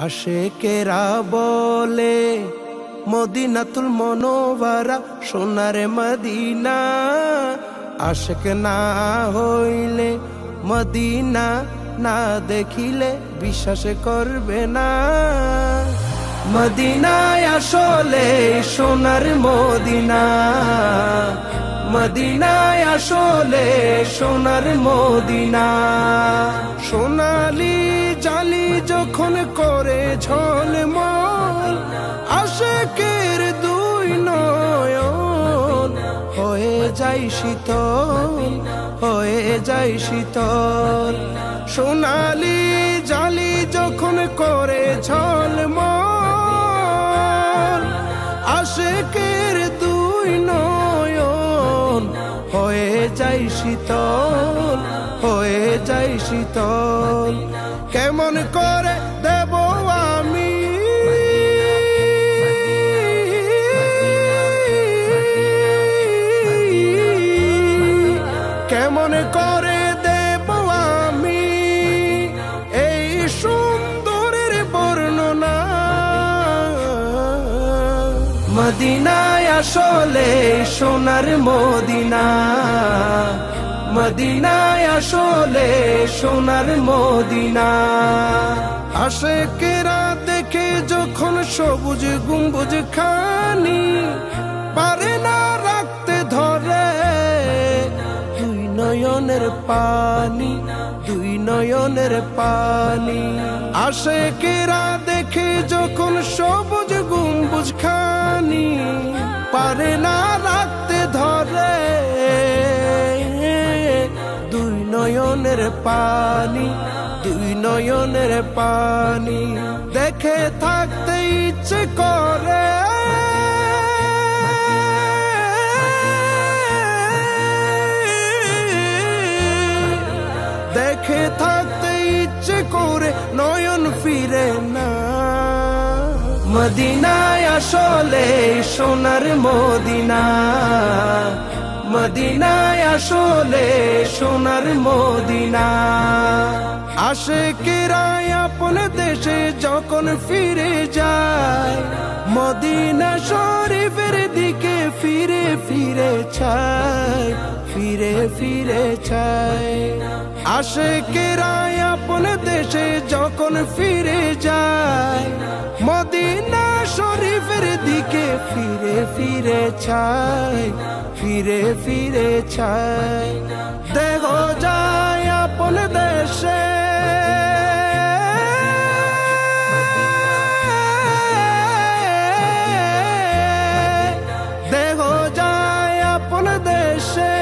আশেকেরা বলে মদিনাতুল মনোয়ারা সোনার মদিনা। আশেক না হইলে মদিনা না দেখিলে বিশ্বাস করবে না। মদিনায় আসলে সোনার মদিনা, মদিনায় আসলে সোনার মদিনা। সোনালি জালি যখন করে ঝলমল, আশেকের দুই নয়ন হয়ে যায় শীতল, হয়ে যায় শীতল। সোনালি জালি যখন করে ঝলমল, আশেকের দুই নয়ন হয়ে যায় শীতল, হয়ে যায় শীতল। কেমন করে দেব আমি কেমন করে দেব আমি এই সুন্দরের বর্ণনা। মদিনায় আসলে সোনার মদিনা, মদিনায় আসলে সোনার মদিনা। আশেকেরা দেখে যখন সবুজ গম্বুজ খানি, পারে না রাখতে ধরে দুই নয়নের পানি, দুই নয়নের পানি। আশেকেরা দেখে যখন সবুজ গম্বুজ খানি, পারে না রাখতে ধরে দুই নয়নের পানি, দুই নয়নের পানি। দেখে থাকতে ইচ্ছে করে দেখে থাকতে ইচ্ছে করে নয়ন ফিরে না। মদিনায় আসলে সোনার মদিনা, মদিনায় আসলে সোনার মদিনা। আশেকেরা আপন দেশে যখন ফিরে যায়, মদিনা শরীফের দিকে ফিরে ফিরে চায়, ফিরে ফিরে চায়। আশেকেরা আপন দেশে যখন ফিরে যায়, মদিনা শরীফের দিকে ফিরে ফিরে চায়, ফিরে ফিরে চায়। দেহ যায় আপন দেশে দেহ যায় আপন দেশে,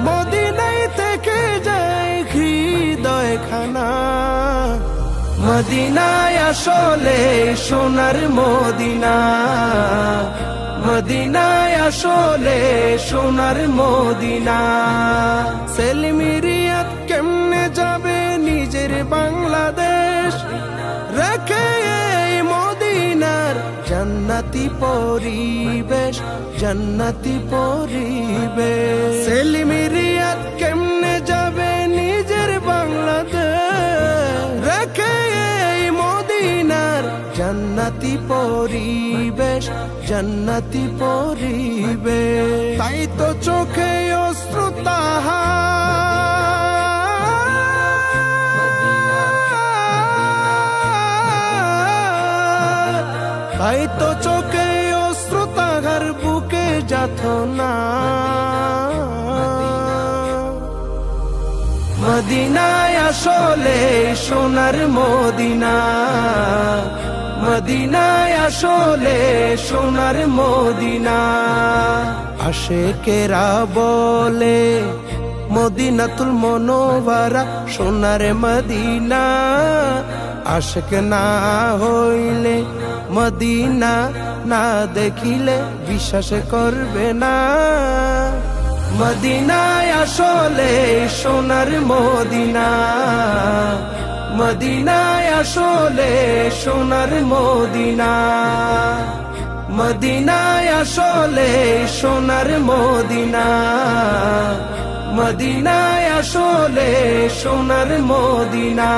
মদিনায় থেকে যায় হৃদয় খানা। মদিনায় আসলে সোনার মদিনা, মদিনায় আসলে সোনার মদিনা। সেলিমিরিয়াত কেমনে যাবে নিজের বাংলাদেশ, রেখে এই মদিনার জান্নাতি পরিবেশ, জান্নাতি পরিবেশ। সেলিমিরিয়াত কেমনে যাবে নিজের বাংলাদেশ, রেখে এই মদিনার জান্নাতি পরিবেশ, জান্নাতি পরিবেশ। তাই তো চোখে অশ্র তাহার, তাই তো চোখে অশ্র তাহার বুকে যাতনা। মদিনায় আসলে সোনার মদিনা, মদিনায় আসলে সোনার মদিনা। আশেকেরা বলে মদিনাতুল মনোয়ারা সোনার মদিনা। আশেক না হইলে মদিনা না দেখিলে বিশ্বাস করবে না। মদিনায় আসলে সোনার মদিনা, মদিনায় আসলে সোনার মদিনা। মদিনায় আসলে সোনার মদিনা, মদিনায় আসলে সোনার মদিনা।